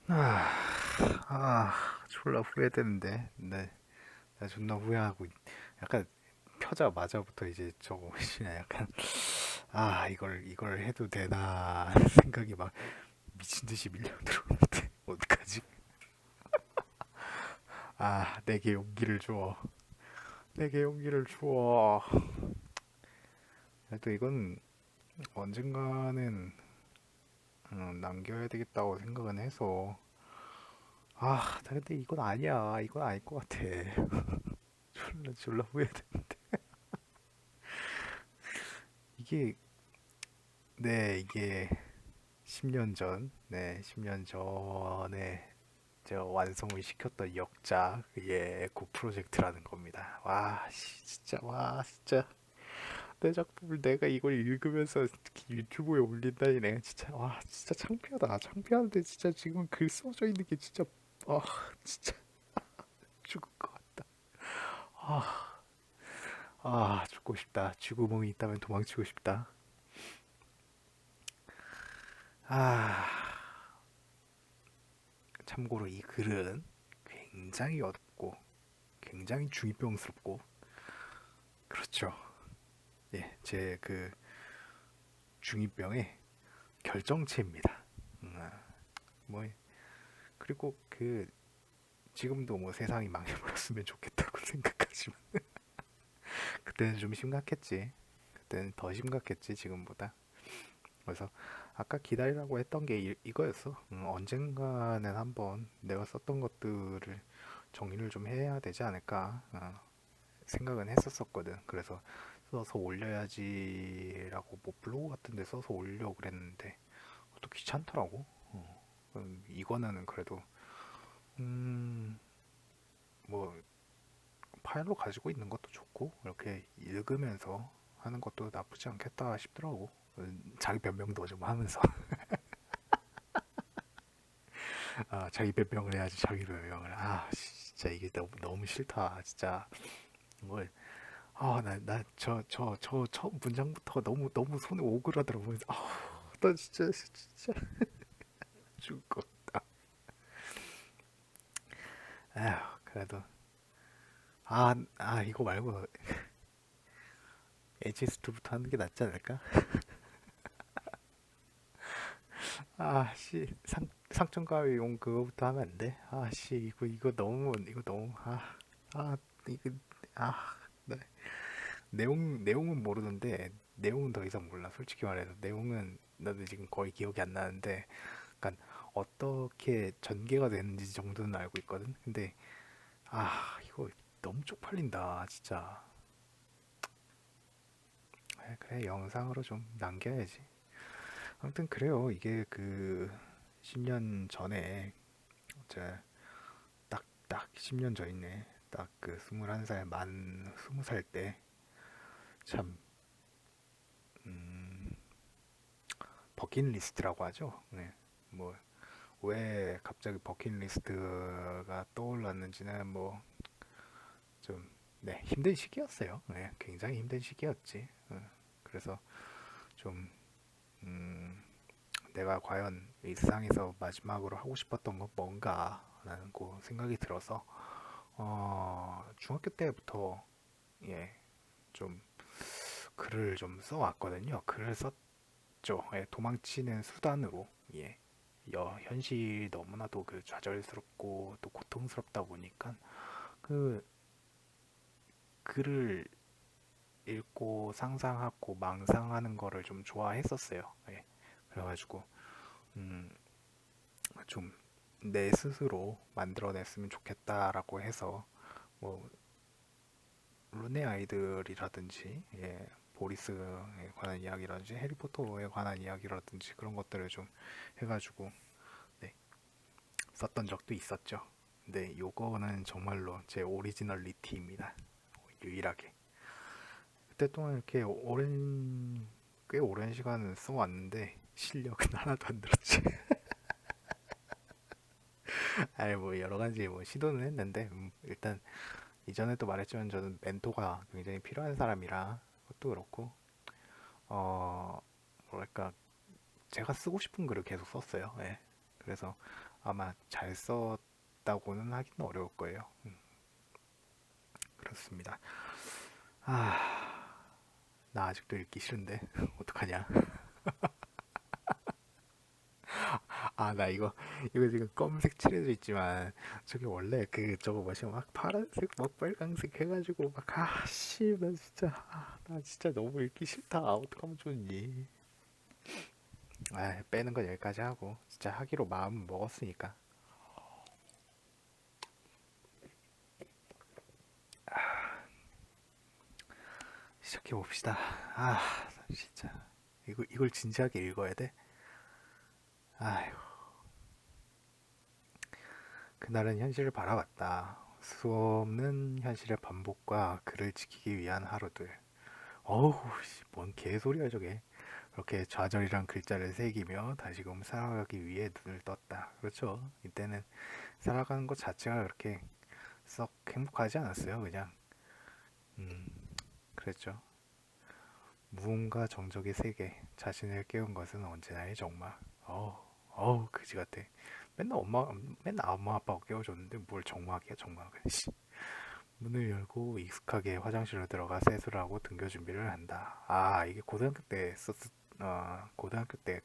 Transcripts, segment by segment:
아, 졸라 후회되는데. 네, 나 존나 후회하고, 약간 펴자마자부터 이제 저거, 약간, 이걸 해도 되나, 하는 생각이 막 미친 듯이 밀려 들어오는데, 어떡하지? 내게 용기를 줘. 내게 용기를 줘. 그래도 이건 언젠가는 남겨야 되겠다고 생각은 해서, 근데 이건 아니야. 이건 아닐 것 같아. 졸라 후회돼. 이게, 이게 10년 전, 10년 전에 제가 완성을 시켰던 역작, 에코 프로젝트라는 겁니다. 진짜. 내 작품을 내가 이걸 읽으면서 특히 유튜브에 올린다니 내가 진짜, 진짜 창피하다. 창피한데 진짜 지금 글 써져 있는 게 진짜, 아, 진짜 죽을 것 같다. 아, 죽고 싶다. 쥐구멍이 있다면 도망치고 싶다. 아, 참고로 이 글은 굉장히 어둡고, 굉장히 중이병스럽고, 그렇죠. 예, 제 그 중이병의 결정체입니다. 아, 뭐 그리고 지금도 뭐 세상이 망해버렸으면 좋겠다고 생각하지만 그때는 좀 심각했지. 그때는 더 심각했지 지금보다. 그래서 아까 기다리라고 했던 게 이거였어. 언젠가는 한번 내가 썼던 것들을 정리를 좀 해야 되지 않을까 생각은 했었거든. 그래서 써서 올려야지라고 뭐 블로그 같은 데 써서 올려 그랬는데 또 귀찮더라고. 이거는 그래도 음, 뭐 파일로 가지고 있는 것도 좋고 이렇게 읽으면서 하는 것도 나쁘지 않겠다 싶더라고. 자기 변명도 좀 하면서 자기 변명을 해야지. 자기 변명을. 진짜 이게 너무 싫다 진짜. 뭘 나 첫 문장부터 너무 손에 오그라들어. 나 진짜 죽을 것 같다. 그래도 이거 말고 HS2부터 하는 게 낫지 않을까? 상점가위용 그거부터 하면 안 돼? 이거 너무, 아, 이거, 아, 네. 내용은 모르는데, 내용은 더 이상 몰라. 솔직히 말해서. 내용은 나도 지금 거의 기억이 안 나는데, 약간 어떻게 전개가 되는지 정도는 알고 있거든? 근데, 이거 너무 쪽팔린다, 진짜. 그래, 영상으로 좀 남겨야지. 아무튼 그래요. 이게 10년 전에, 제 딱 10년 전이네. 딱 21살 만 20살 때 참 버킷리스트라고 하죠. 네. 뭐 왜 갑자기 버킷리스트가 떠올랐는지는 뭐 좀 힘든 시기였어요. 네, 굉장히 힘든 시기였지. 그래서 좀 음, 내가 과연 이 세상에서 마지막으로 하고 싶었던 건 뭔가라는 생각이 들어서 중학교 때부터 예, 좀 글을 좀 써왔거든요. 글을 썼죠. 예, 도망치는 수단으로. 예. 현실이 너무나도 좌절스럽고 또 고통스럽다 보니까 그 글을 읽고 상상하고 망상하는 거를 좀 좋아했었어요. 예. 그래가지고 음, 좀 내 스스로 만들어냈으면 좋겠다라고 해서 뭐 룬의 아이들이라든지 보리스에 관한 이야기라든지 해리포터에 관한 이야기라든지 그런 것들을 좀 해가지고 네, 썼던 적도 있었죠. 근데 요거는 정말로 제 오리지널리티입니다. 유일하게. 그때 동안 이렇게 꽤 오랜 시간을 써왔는데 실력은 하나도 안 늘었지. 아니 뭐 여러 가지 뭐 시도는 했는데 일단 이전에도 말했지만 저는 멘토가 굉장히 필요한 사람이라 그것도 그렇고 어 뭐랄까 제가 쓰고 싶은 글을 계속 썼어요. 예. 그래서 아마 잘 썼다고는 하기는 어려울 거예요. 그렇습니다. 아, 나 아직도 읽기 싫은데 어떡하냐? 아, 나 이거 지금 검은색 칠해져 있지만 저게 원래 그 저거 뭐지 막 파란색 막 빨강색 해가지고 막 아씨 나 진짜 너무 읽기 싫다. 어떡하면 좋니? 아, 빼는 건 여기까지 하고 진짜 하기로 마음 먹었으니까 시작해 봅시다. 아, 진짜 이걸 진지하게 읽어야 돼? 아휴, 그날은 현실을 바라봤다. 수없는 현실의 반복과 그를 지키기 위한 하루들. 어우, 뭔 개소리야 저게. 그렇게 좌절이란 글자를 새기며 다시금 살아가기 위해 눈을 떴다. 그렇죠. 이때는 살아가는 것 자체가 그렇게 썩 행복하지 않았어요. 그냥 그랬죠. 무언가 정적의 세계, 자신을 깨운 것은 언제나의 정말. 어우, 그지 같아. 맨날 엄마 아빠가 깨워줬는데 뭘 정막이야, 정막은. 씨. 문을 열고 익숙하게 화장실로 들어가 세수를 하고 등교 준비를 한다. 아, 이게 고등학교 때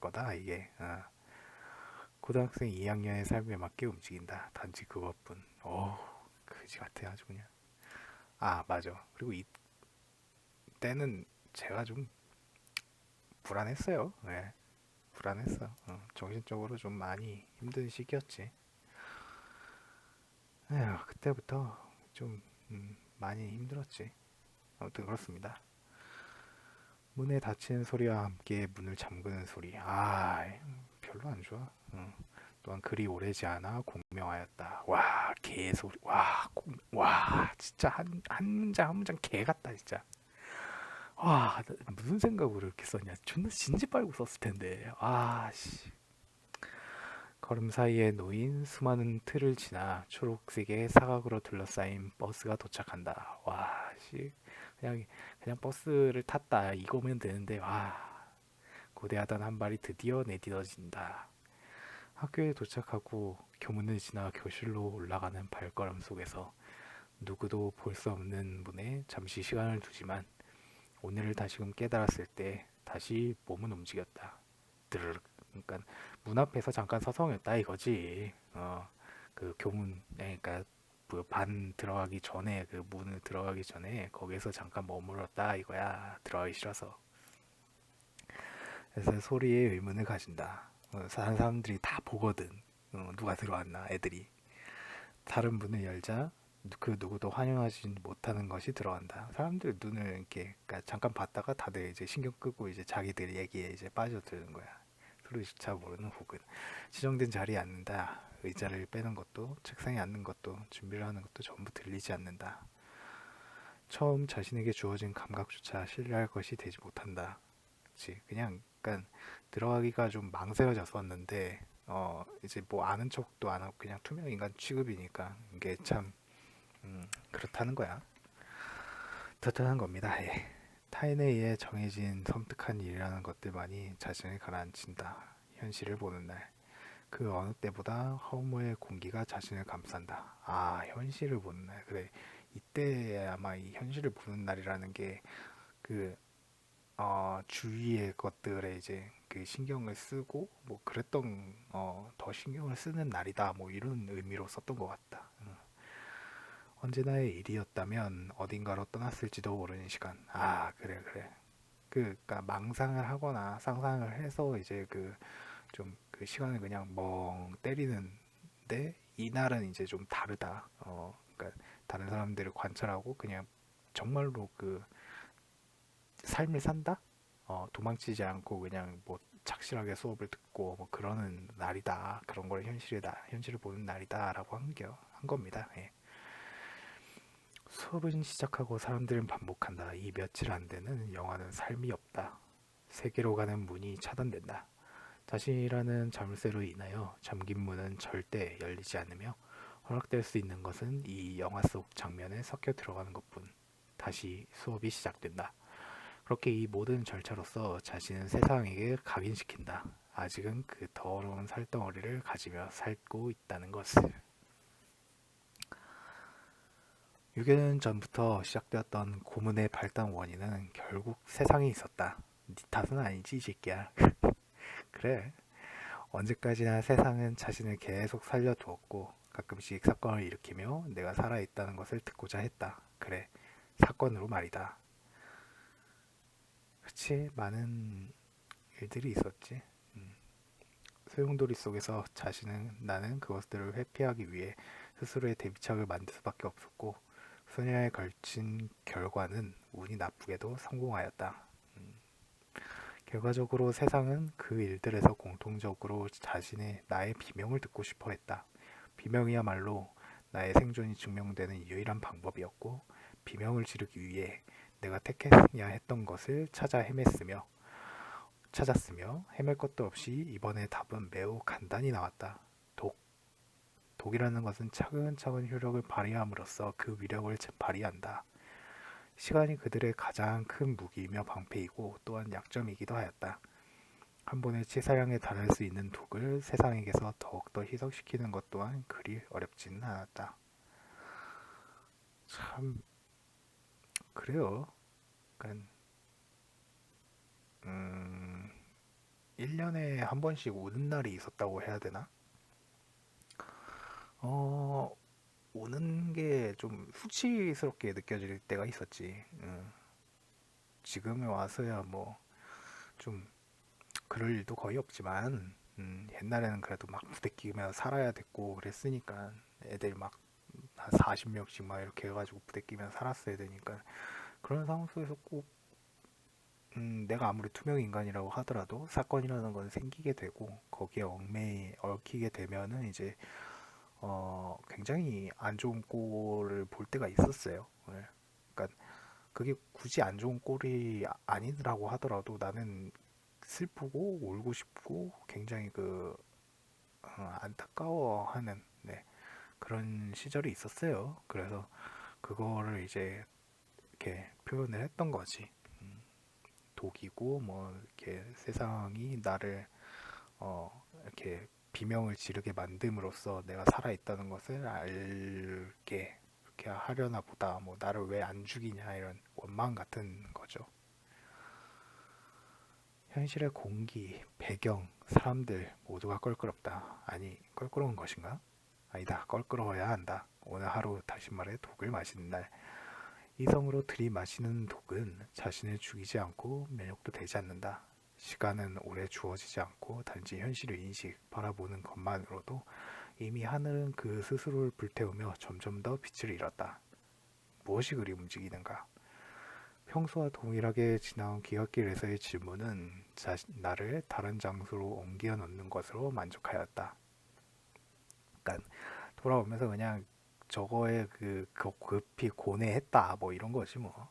거다, 이게. 고등학생 2학년의 삶에 맞게 움직인다. 단지 그것뿐. 그지 같아, 아주 그냥. 아, 맞아. 그리고 이때는 제가 좀 불안했어요. 네, 불안했어. 정신적으로 좀 많이 힘든 시기였지. 에휴, 그때부터 좀 많이 힘들었지. 아무튼 그렇습니다. 문에 닫히는 소리와 함께 문을 잠그는 소리. 아, 별로 안 좋아. 또한 그리 오래지 않아 공명하였다. 와, 개소리. 와, 진짜 한 문장 한 문장 개 같다, 진짜. 와, 무슨 생각으로 이렇게 썼냐. 존나 진지 빨고 썼을 텐데. 아, 씨. 걸음 사이에 놓인 수많은 틀을 지나 초록색의 사각으로 둘러싸인 버스가 도착한다. 와, 씨. 그냥, 그냥 버스를 탔다. 이거면 되는데, 와. 고대하던 한 발이 드디어 내딛어진다. 학교에 도착하고 교문을 지나 교실로 올라가는 발걸음 속에서 누구도 볼 수 없는 문에 잠시 시간을 두지만 오늘을 다시금 깨달았을 때 다시 몸은 움직였다. 드르륵. 그러니까 문 앞에서 잠깐 서성였다 이거지. 그 교문, 그러니까 반 들어가기 전에 그 문을 들어가기 전에 거기서 잠깐 머물렀다 이거야. 들어가기 싫어서. 그래서 소리에 의문을 가진다. 사는 사람들이 다 보거든. 누가 들어왔나 애들이. 다른 문을 열자 그 누구도 환영하지 못하는 것이 들어간다. 사람들 눈을 이렇게 그러니까 잠깐 봤다가 다들 이제 신경 끄고 이제 자기들 얘기에 이제 빠져드는 거야. 서로조차 모르는 혹은 지정된 자리에 앉는다. 의자를 빼는 것도 책상에 앉는 것도 준비를 하는 것도 전부 들리지 않는다. 처음 자신에게 주어진 감각조차 신뢰할 것이 되지 못한다. 그치? 그냥 약간 들어가기가 좀 망설여졌었는데 이제 뭐 아는 척도 안 하고 그냥 투명 인간 취급이니까 이게 참 그렇다는 거야. 그렇다는 겁니다. 예. 타인에 의해 정해진 섬뜩한 일이라는 것들만이 자신을 가라앉힌다. 현실을 보는 날. 그 어느 때보다 허무의 공기가 자신을 감싼다. 아, 현실을 보는 날. 그래. 이때 아마 이 현실을 보는 날이라는 게그 주위의 것들에 이제 그 신경을 쓰고 뭐 그랬던 더 신경을 쓰는 날이다 뭐 이런 의미로 썼던 것 같다. 언제나의 일이었다면 어딘가로 떠났을지도 모르는 시간. 아, 그래, 그래. 그니까 망상을 하거나 상상을 해서 이제 그 좀 그 시간을 그냥 멍 때리는데 이날은 이제 좀 다르다. 그러니까 다른 사람들을 관찰하고 그냥 정말로 그 삶을 산다? 도망치지 않고 그냥 뭐 착실하게 수업을 듣고 뭐 그러는 날이다. 그런 걸 현실을 보는 날이다라고 한 겁니다. 예. 수업은 시작하고 사람들은 반복한다. 이 며칠 안 되는 영화는 삶이 없다. 세계로 가는 문이 차단된다. 자신이라는 자물쇠로 인하여 잠긴 문은 절대 열리지 않으며 허락될 수 있는 것은 이 영화 속 장면에 섞여 들어가는 것뿐. 다시 수업이 시작된다. 그렇게 이 모든 절차로서 자신은 세상에게 각인시킨다. 아직은 그 더러운 살덩어리를 가지며 살고 있다는 것을. 6년 전부터 시작되었던 고문의 발단 원인은 결국 세상에 있었다. 네 탓은 아니지, 이 새끼야. 그래. 언제까지나 세상은 자신을 계속 살려두었고 가끔씩 사건을 일으키며 내가 살아있다는 것을 듣고자 했다. 그래, 사건으로 말이다. 그치, 많은 일들이 있었지. 음. 소용돌이 속에서 나는 그것들을 회피하기 위해 스스로의 대비책을 만들 수밖에 없었고 수년에 걸친 결과는 운이 나쁘게도 성공하였다. 음. 결과적으로 세상은 그 일들에서 공통적으로 나의 비명을 듣고 싶어 했다. 비명이야말로 나의 생존이 증명되는 유일한 방법이었고, 비명을 지르기 위해 내가 택했어야 했던 것을 찾았으며, 헤맬 것도 없이 이번에 답은 매우 간단히 나왔다. 독. 독이라는 것은 차근차근 효력을 발휘함으로써 그 위력을 발휘한다. 시간이 그들의 가장 큰 무기이며 방패이고 또한 약점이기도 하였다. 한 번에 치사량에 달할 수 있는 독을 세상에게서 더욱더 희석시키는 것 또한 그리 어렵지는 않았다. 참 그래요. 그러니까 1년에 한 번씩 오는 날이 있었다고 해야 되나? 어, 오는 게 좀 수치스럽게 느껴질 때가 있었지. 지금에 와서야 뭐 좀 그럴 일도 거의 없지만 옛날에는 그래도 막 부대끼며 살아야 됐고 그랬으니까 애들 막 한 40명씩 막 이렇게 해가지고 부대끼며 살았어야 되니까 그런 상황 속에서 꼭 내가 아무리 투명 인간이라고 하더라도 사건이라는 건 생기게 되고 거기에 얽히게 되면은 이제 굉장히 안 좋은 꼴을 볼 때가 있었어요. 네. 그러니까 그게 굳이 안 좋은 꼴이 아니라고 하더라도 나는 슬프고 울고 싶고 굉장히 안타까워하는 네, 그런 시절이 있었어요. 그래서 그거를 이제 이렇게 표현을 했던 거지. 독이고 뭐 이렇게 세상이 나를 이렇게 비명을 지르게 만듦으로써 내가 살아있다는 것을 알게 이렇게 하려나 보다. 뭐 나를 왜 안 죽이냐 이런 원망 같은 거죠. 현실의 공기, 배경, 사람들 모두가 껄끄럽다. 아니, 껄끄러운 것인가? 아니다, 껄끄러워야 한다. 오늘 하루 다시 말해 독을 마시는 날. 이성으로 들이마시는 독은 자신을 죽이지 않고 면역도 되지 않는다. 시간은 오래 주어지지 않고 단지 현실을 바라보는 것만으로도 이미 하늘은 그 스스로를 불태우며 점점 더 빛을 잃었다. 무엇이 그리 움직이는가? 평소와 동일하게 지나온 기찻길에서의 질문은 나를 다른 장소로 옮겨 놓는 것으로 만족하였다. 그러니까 돌아오면서 그냥 저거에 급히 고뇌했다 뭐 이런 거지 뭐.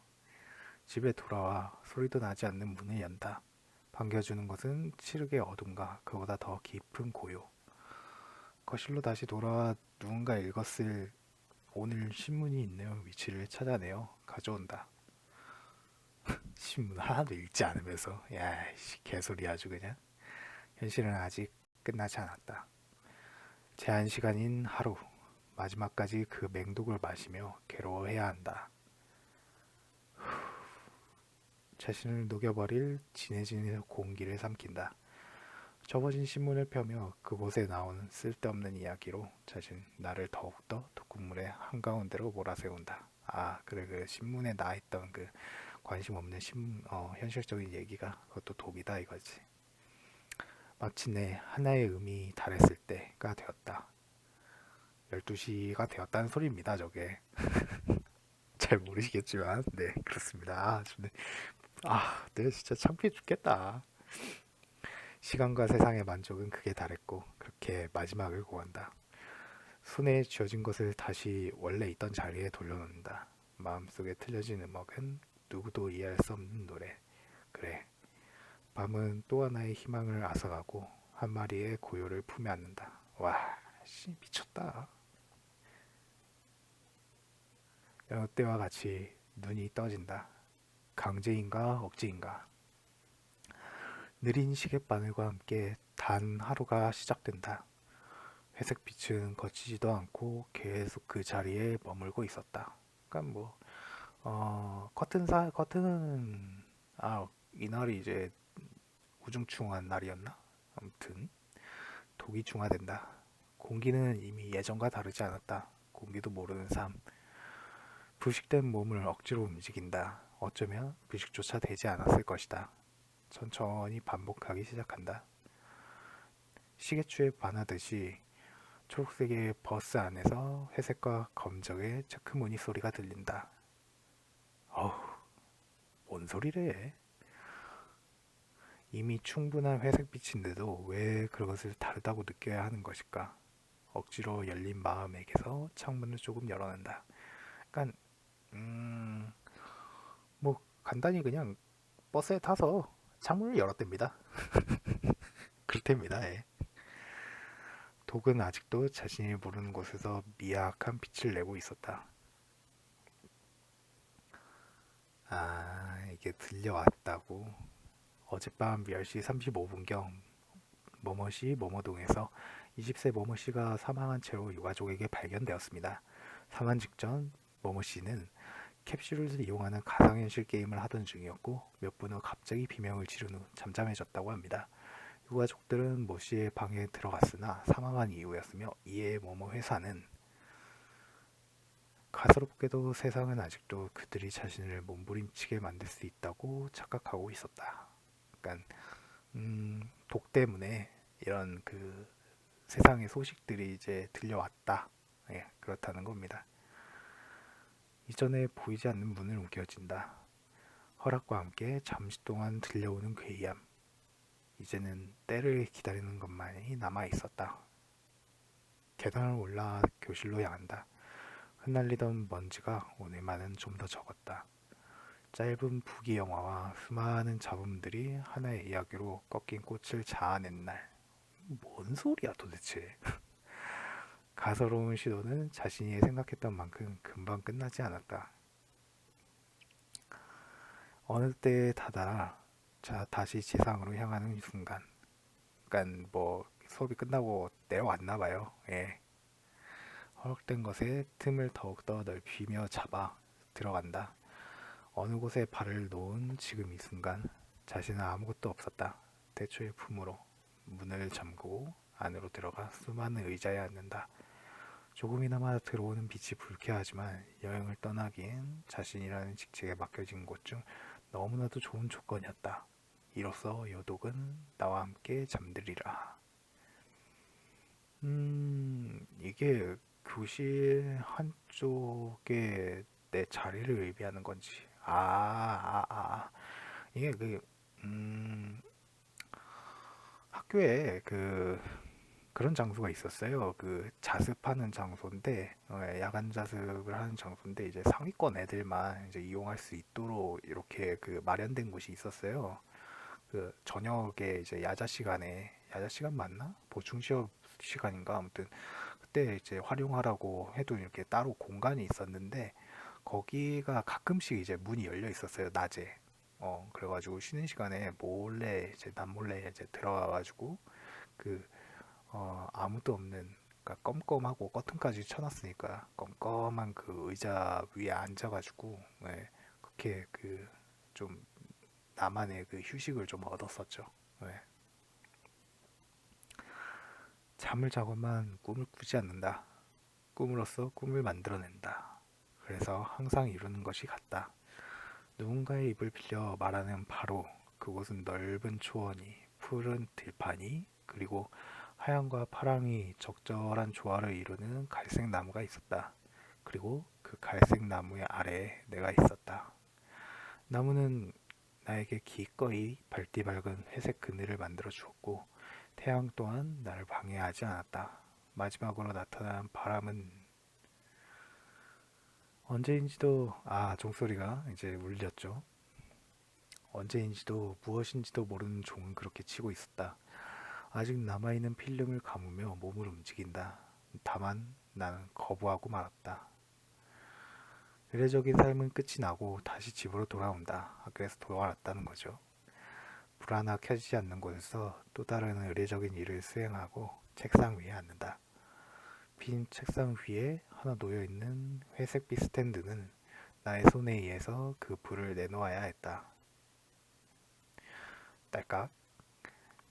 집에 돌아와 소리도 나지 않는 문을 연다. 반겨주는 것은 칠흑의 어둠과 그보다 더 깊은 고요. 거실로 다시 돌아와 누군가 읽었을 오늘 신문이 있는 위치를 찾아내어 가져온다. 신문 하나도 읽지 않으면서 야, 개소리 아주 그냥. 현실은 아직 끝나지 않았다. 제한 시간인 하루. 마지막까지 그 맹독을 마시며 괴로워해야 한다. 자신을 녹여버릴 진해진 공기를 삼킨다. 접어진 신문을 펴며 그곳에 나오는 쓸데없는 이야기로 나를 더욱더 독극물의 한가운데로 몰아세운다. 아, 그래, 그 신문에 나있던 그 관심 없는 현실적인 얘기가 그것도 독이다 이거지. 마침내 하나의 음이 달했을 때가 되었다. 12시가 되었다는 소리입니다, 저게. 잘 모르시겠지만, 네, 그렇습니다. 네, 진짜 창피해 죽겠다. 시간과 세상의 만족은 극에 달했고, 그렇게 마지막을 고한다. 손에 쥐어진 것을 다시 원래 있던 자리에 돌려놓는다. 마음속에 틀려진 음악은 누구도 이해할 수 없는 노래. 그래, 밤은 또 하나의 희망을 앗아가고 한 마리의 고요를 품에 안는다. 와, 씨, 미쳤다. 여느 때와 같이 눈이 떠진다. 강제인가 억지인가. 느린 시계바늘과 함께 단 하루가 시작된다. 회색 빛은 거치지도 않고 계속 그 자리에 머물고 있었다. 그러니까 뭐 커튼은 이날이 이제 우중충한 날이었나? 아무튼 독이 중화된다. 공기는 이미 예전과 다르지 않았다. 공기도 모르는 삶. 부식된 몸을 억지로 움직인다. 어쩌면 부식조차 되지 않았을 것이다. 천천히 반복하기 시작한다. 시계추에 반하듯이 초록색의 버스 안에서 회색과 검정의 체크무늬 소리가 들린다. 어우, 뭔 소리래? 이미 충분한 회색빛인데도 왜 그것을 다르다고 느껴야 하는 것일까? 억지로 열린 마음에게서 창문을 조금 열어낸다. 그러니까 뭐 간단히 그냥 버스에 타서 창문을 열었답니다. 그렇답니다. 예. 독은 아직도 자신이 모르는 곳에서 미약한 빛을 내고 있었다. 이게 들려왔다고. 어젯밤 10시 35분경 뭐뭐시 뭐뭐동에서 20세 뭐뭐씨가 사망한 채로 유가족에게 발견되었습니다. 사망 직전 뭐뭐씨는 캡슐을 이용하는 가상현실 게임을 하던 중이었고 몇 분 후 갑자기 비명을 지른 후 잠잠해졌다고 합니다. 유가족들은 모 씨의 방에 들어갔으나 사망한 이후였으며 이에 뭐뭐 회사는 가소롭게도 세상은 아직도 그들이 자신을 몸부림치게 만들 수 있다고 착각하고 있었다. 그러니까 독 때문에 이런 그 세상의 소식들이 이제 들려왔다. 예, 그렇다는 겁니다. 이전에 보이지 않는 문을 움켜쥔다. 허락과 함께 잠시 동안 들려오는 괴이함. 이제는 때를 기다리는 것만이 남아 있었다. 계단을 올라 교실로 향한다. 흩날리던 먼지가 오늘만은 좀 더 적었다. 짧은 부기 영화와 수많은 잡음들이 하나의 이야기로 꺾인 꽃을 자아낸 날. 뭔 소리야 도대체. 가소로운 시도는 자신이 생각했던 만큼 금방 끝나지 않았다. 어느 때에 다다라 다시 지상으로 향하는 순간. 그러니까 뭐 수업이 끝나고 내려왔나 봐요. 예. 허락된 것에 틈을 더욱더 넓히며 잡아 들어간다. 어느 곳에 발을 놓은 지금 이 순간 자신은 아무것도 없었다. 대초의 품으로 문을 잠그고 안으로 들어가 수많은 의자에 앉는다. 조금이나마 들어오는 빛이 불쾌하지만 여행을 떠나기엔 자신이라는 직책에 맡겨진 곳 중 너무나도 좋은 조건이었다. 이로써 여독은 나와 함께 잠들이라. 이게 교실 한쪽에 내 자리를 의미하는 건지. 이게 학교에 그런 장소가 있었어요. 그 자습하는 장소인데, 야간 자습을 하는 장소인데, 이제 상위권 애들만 이제 이용할 수 있도록 이렇게 그 마련된 곳이 있었어요. 그 저녁에 이제 야자 시간 맞나? 보충 시험 시간인가? 아무튼 그때 이제 활용하라고 해도 이렇게 따로 공간이 있었는데 거기가 가끔씩 이제 문이 열려 있었어요, 낮에. 그래가지고 쉬는 시간에 몰래 이제 남몰래 이제 들어가가지고 그 아무도 없는, 그러니까 껌껌하고 커튼까지 쳐놨으니까 껌껌한 그 의자 위에 앉아가지고, 예, 그렇게 그 좀 나만의 그 휴식을 좀 얻었었죠. 예. 잠을 자고만 꿈을 꾸지 않는다. 꿈으로써 꿈을 만들어낸다. 그래서 항상 이루는 것이 같다. 누군가의 입을 빌려 말하는 바로 그곳은 넓은 초원이, 푸른 들판이, 그리고 하얀과 파랑이 적절한 조화를 이루는 갈색 나무가 있었다. 그리고 그 갈색 나무의 아래에 내가 있었다. 나무는 나에게 기꺼이 밝디 밝은 회색 그늘을 만들어 주었고 태양 또한 나를 방해하지 않았다. 마지막으로 나타난 바람은 언제인지도 종소리가 이제 울렸죠. 언제인지도 무엇인지도 모르는 종은 그렇게 치고 있었다. 아직 남아있는 필름을 감으며 몸을 움직인다. 다만 나는 거부하고 말았다. 의례적인 삶은 끝이 나고 다시 집으로 돌아온다. 학교에서 돌아왔다는 거죠. 불 하나 켜지지 않는 곳에서 또 다른 의례적인 일을 수행하고 책상 위에 앉는다. 빈 책상 위에 하나 놓여있는 회색빛 스탠드는 나의 손에 의해서 그 불을 내놓아야 했다. 딸깍.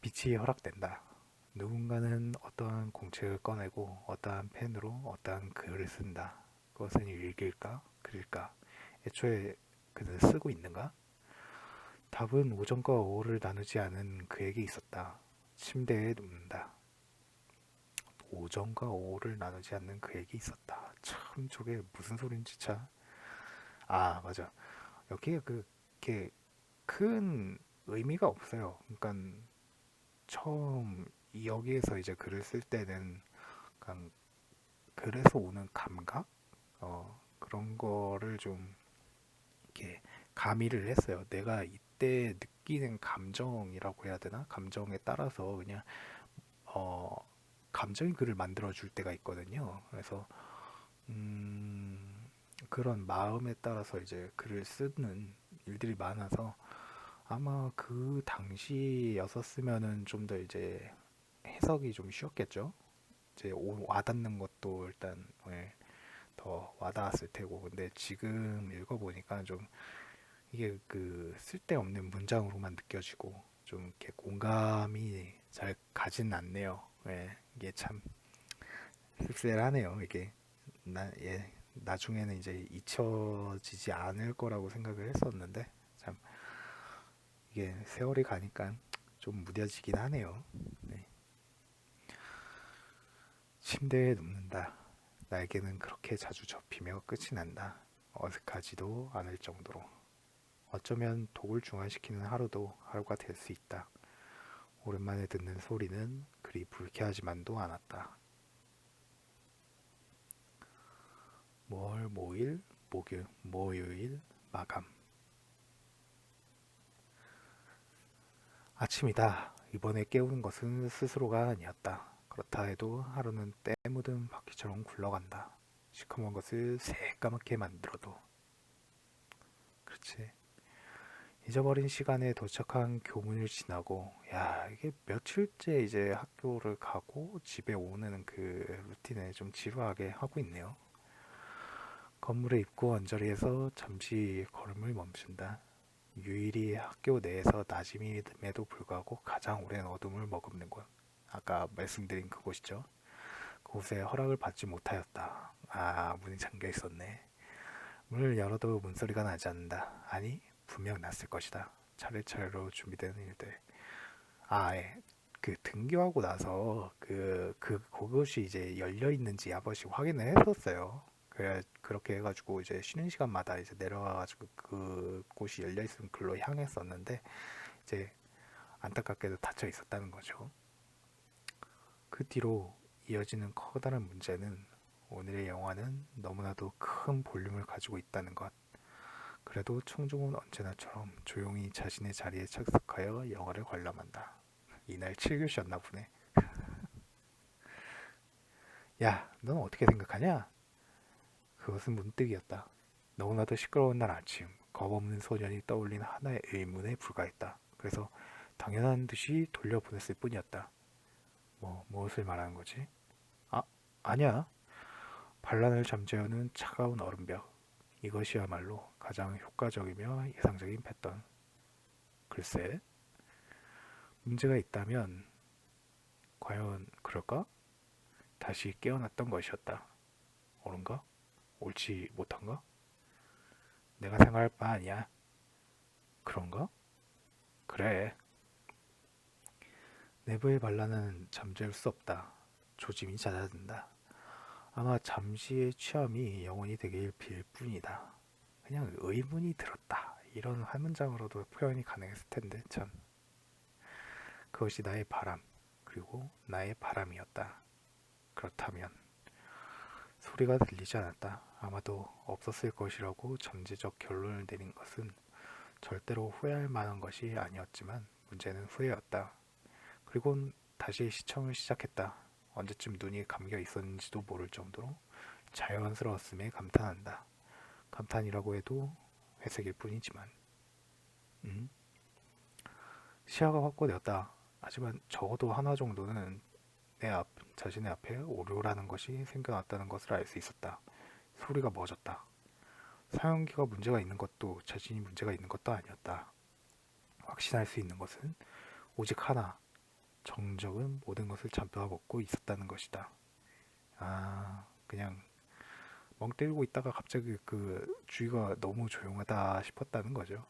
빛이 허락된다. 누군가는 어떠한 공책을 꺼내고 어떠한 펜으로 어떠한 글을 쓴다. 그것은 읽을까? 그릴까? 애초에 그는 쓰고 있는가? 답은 오전과 오후를 나누지 않은 그에게 있었다. 침대에 눕는다. 오전과 오후를 나누지 않는 그에게 있었다. 참 저게 무슨 소린지 참. 아 맞아. 여기에 그렇게 큰 의미가 없어요. 그러니까 처음 여기에서 이제 글을 쓸 때는 그냥 글에서 오는 감각, 그런 거를 좀 이렇게 가미를 했어요. 내가 이때 느끼는 감정이라고 해야 되나? 감정에 따라서 그냥 어, 감정의 글을 만들어 줄 때가 있거든요. 그래서 그런 마음에 따라서 이제 글을 쓰는 일들이 많아서 아마 그 당시였었으면은 좀 더 이제 해석이 좀 쉬웠겠죠. 이제 와닿는 것도 일단 예, 더 와닿았을 테고. 근데 지금 읽어보니까 좀 이게 그 쓸데없는 문장으로만 느껴지고 좀 이렇게 공감이 잘 가진 않네요. 예, 이게 참 씁쓸하네요. 이게 나중에는 이제 잊혀지지 않을 거라고 생각을 했었는데 참 이게 세월이 가니까 좀 무뎌지긴 하네요. 네. 침대에 눕는다. 날개는 그렇게 자주 접히며 끝이 난다. 어색하지도 않을 정도로. 어쩌면 독을 중화시키는 하루도 하루가 될 수 있다. 오랜만에 듣는 소리는 그리 불쾌하지만도 않았다. 모일, 모요일, 마감. 아침이다. 이번에 깨우는 것은 스스로가 아니었다. 그렇다 해도 하루는 때 묻은 바퀴처럼 굴러간다. 시커먼 것을 새까맣게 만들어도. 그렇지. 잊어버린 시간에 도착한 교문을 지나고, 야, 이게 며칠째 이제 학교를 가고 집에 오는 그 루틴에 좀 지루하게 하고 있네요. 건물의 입구 언저리에서 잠시 걸음을 멈춘다. 유일히 학교 내에서 낮임임에도 불구하고 가장 오랜 어둠을 머금는 곳. 아까 말씀드린 그곳이죠. 그곳에 허락을 받지 못하였다. 아, 문이 잠겨 있었네. 문을 열어도 문소리가 나지 않는다. 아니, 분명 났을 것이다. 차례차례로 준비되는 일들. 아, 예. 그 등교하고 나서 그곳이 이제 열려 있는지 한 번씩 확인을 했었어요. 그래 그렇게 해가지고 이제 쉬는 시간마다 이제 내려와가지고 그 곳이 열려 있으면 글로 향했었는데 이제 안타깝게도 닫혀 있었다는 거죠. 그 뒤로 이어지는 커다란 문제는 오늘의 영화는 너무나도 큰 볼륨을 가지고 있다는 것. 그래도 청중은 언제나처럼 조용히 자신의 자리에 착석하여 영화를 관람한다. 이날 7교시였나 보네. 야, 넌 어떻게 생각하냐? 그것은 문득이었다. 너무나도 시끄러운 날 아침, 겁없는 소년이 떠올린 하나의 의문에 불과했다. 그래서 당연한 듯이 돌려보냈을 뿐이었다. 무엇을 말하는 거지? 아, 아니야. 반란을 잠재우는 차가운 얼음벽. 이것이야말로 가장 효과적이며 이상적인 패턴. 글쎄, 문제가 있다면 과연 그럴까? 다시 깨어났던 것이었다. 옳은가? 옳지 못한가? 내가 생각할 바 아니야. 그런가? 그래. 내부의 반란은 잠재울 수 없다. 조짐이 잦아든다. 아마 잠시의 취함이 영원히 되길 빌 뿐이다. 그냥 의문이 들었다. 이런 한 문장으로도 표현이 가능했을 텐데 참. 그것이 나의 바람, 그리고 나의 바람이었다. 그렇다면 소리가 들리지 않았다. 아마도 없었을 것이라고 잠재적 결론을 내린 것은 절대로 후회할 만한 것이 아니었지만 문제는 후회였다. 그리고 다시 시청을 시작했다. 언제쯤 눈이 감겨 있었는지도 모를 정도로 자연스러웠음에 감탄한다. 감탄이라고 해도 회색일 뿐이지만. 음? 시야가 확보되었다. 하지만 적어도 하나 정도는 자신의 앞에 오류라는 것이 생겨났다는 것을 알 수 있었다. 소리가 멎었다. 사용기가 문제가 있는 것도 자신이 문제가 있는 것도 아니었다. 확신할 수 있는 것은 오직 하나, 정적은 모든 것을 잠재워먹고 있었다는 것이다. 그냥 멍 때리고 있다가 갑자기 그 주위가 너무 조용하다 싶었다는 거죠.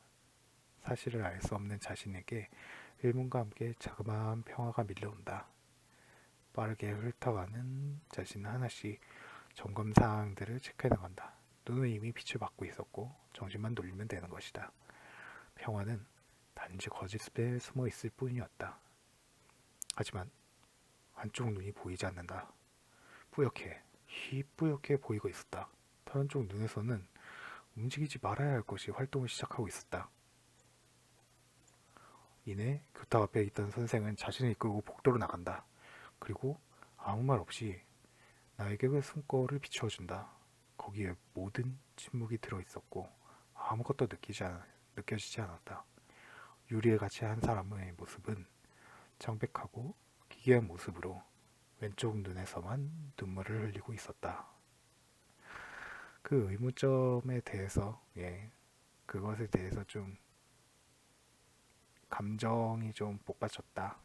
사실을 알 수 없는 자신에게 일문과 함께 자그마한 평화가 밀려온다. 빠르게 훑어가는 자신은 하나씩 점검 사항들을 체크해 나간다. 눈은 이미 빛을 받고 있었고 정신만 돌리면 되는 것이다. 평화는 단지 거짓에 숨어 있을 뿐이었다. 하지만 한쪽 눈이 보이지 않는다. 뿌옇게, 희뿌옇게 보이고 있었다. 다른 쪽 눈에서는 움직이지 말아야 할 것이 활동을 시작하고 있었다. 이내 교탁 앞에 있던 선생은 자신을 이끌고 복도로 나간다. 그리고 아무 말 없이 나에게 그 숨거울을 비추어준다. 거기에 모든 침묵이 들어있었고 아무것도 느껴지지 않았다. 유리에 갇힌 한 사람의 모습은 창백하고 기괴한 모습으로 왼쪽 눈에서만 눈물을 흘리고 있었다. 그 의문점에 대해서, 그것에 대해서 좀 감정이 좀 복받쳤다.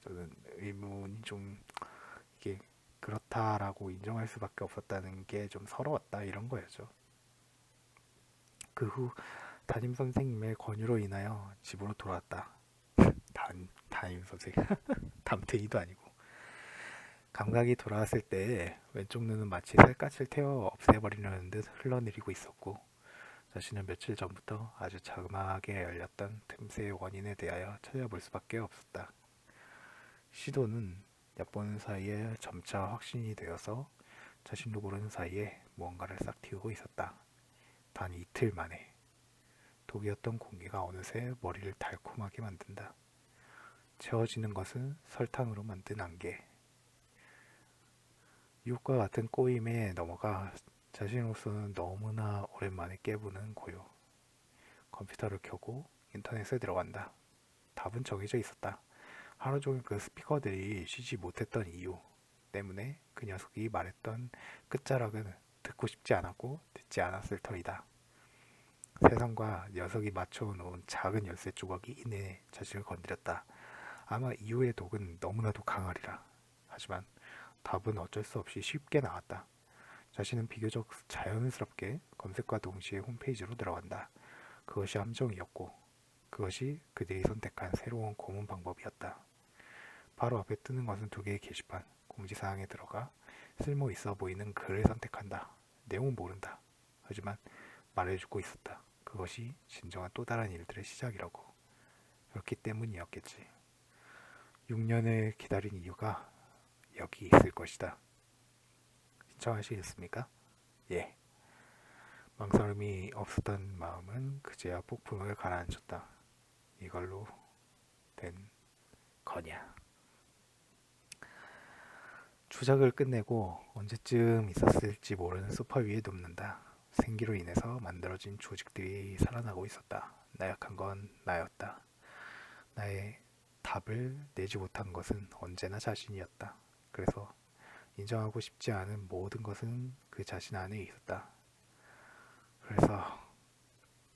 저는 의문이 좀 이게 그렇다라고 인정할 수밖에 없었다는 게 좀 서러웠다 이런 거였죠. 그 후 담임 선생님의 권유로 인하여 집으로 돌아왔다. 담임 선생님 담탱이도 아니고. 감각이 돌아왔을 때 왼쪽 눈은 마치 쇳같이 태워 없애버리려는 듯 흘러내리고 있었고 자신은 며칠 전부터 아주 자그마하게 열렸던 틈새의 원인에 대하여 찾아볼 수밖에 없었다. 시도는 엿보는 사이에 점차 확신이 되어서 자신도 모르는 사이에 무언가를 싹 틔우고 있었다. 단 이틀 만에 독이었던 공기가 어느새 머리를 달콤하게 만든다. 채워지는 것은 설탕으로 만든 안개. 유혹과 같은 꼬임에 넘어가 자신으로서는 너무나 오랜만에 깨부는 고요. 컴퓨터를 켜고 인터넷에 들어간다. 답은 정해져 있었다. 하루 종일 그 스피커들이 쉬지 못했던 이유 때문에 그 녀석이 말했던 끝자락은 듣고 싶지 않았고 듣지 않았을 터이다. 세상과 녀석이 맞춰놓은 작은 열쇠 조각이 이내 자신을 건드렸다. 아마 이후의 독은 너무나도 강하리라. 하지만 답은 어쩔 수 없이 쉽게 나왔다. 자신은 비교적 자연스럽게 검색과 동시에 홈페이지로 들어간다. 그것이 함정이었고 그것이 그들이 선택한 새로운 고문 방법이었다. 바로 앞에 뜨는 것은 두 개의 게시판. 공지사항에 들어가 쓸모 있어 보이는 글을 선택한다. 내용은 모른다. 하지만 말해주고 있었다. 그것이 진정한 또 다른 일들의 시작이라고. 그렇기 때문이었겠지. 6년을 기다린 이유가 여기 있을 것이다. 신청하시겠습니까? 예. 망설임이 없었던 마음은 그제야 폭풍을 가라앉혔다. 이걸로 된 거냐. 추적을 끝내고 언제쯤 있었을지 모르는 소파 위에 눕는다. 생기로 인해서 만들어진 조직들이 살아나고 있었다. 나약한 건 나였다. 나의 답을 내지 못한 것은 언제나 자신이었다. 그래서 인정하고 싶지 않은 모든 것은 그 자신 안에 있었다. 그래서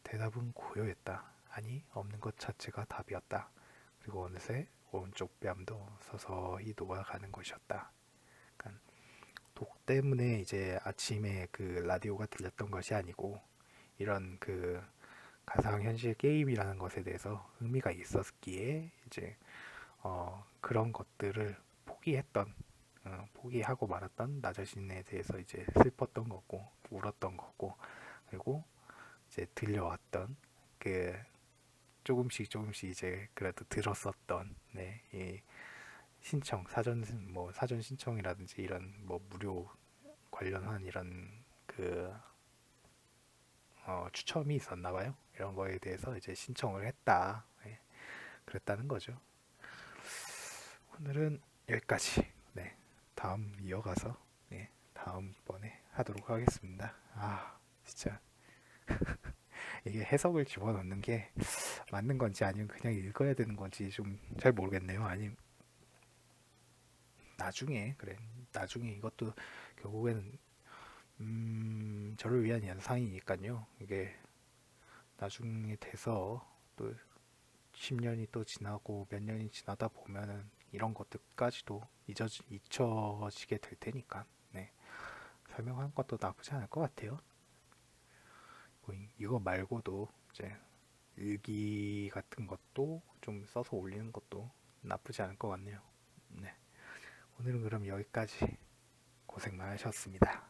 대답은 고요했다. 아니, 없는 것 자체가 답이었다. 그리고 어느새 오른쪽 뺨도 서서히 녹아가는 것이었다. 그러니까 독 때문에 이제 아침에 그 라디오가 들렸던 것이 아니고 이런 그 가상현실 게임이라는 것에 대해서 흥미가 있었기에 이제 그런 것들을 포기하고 말았던 나 자신에 대해서 이제 슬펐던 거고 울었던 거고 그리고 이제 들려왔던 그 조금씩 이제 그래도 들었었던 이 사전 신청이라든지 이런 뭐 무료 관련한 이런 그 추첨이 있었나 봐요. 이런 거에 대해서 이제 신청을 했다. 그랬다는 거죠. 오늘은 여기까지. 네. 다음 이어가서 다음번에 하도록 하겠습니다. 진짜 이게 해석을 집어넣는 게 맞는 건지 아니면 그냥 읽어야 되는 건지 좀 잘 모르겠네요. 아니 나중에 그래 나중에 이것도 결국엔 저를 위한 연상이니까요. 이게 나중에 돼서 또 10년이 또 지나고 몇 년이 지나다 보면은 이런 것들까지도 잊혀지게 될 테니까 네. 설명한 것도 나쁘지 않을 것 같아요. 뭐 이거 말고도 이제 일기 같은 것도 좀 써서 올리는 것도 나쁘지 않을 것 같네요. 네. 오늘은 그럼 여기까지 고생 많으셨습니다.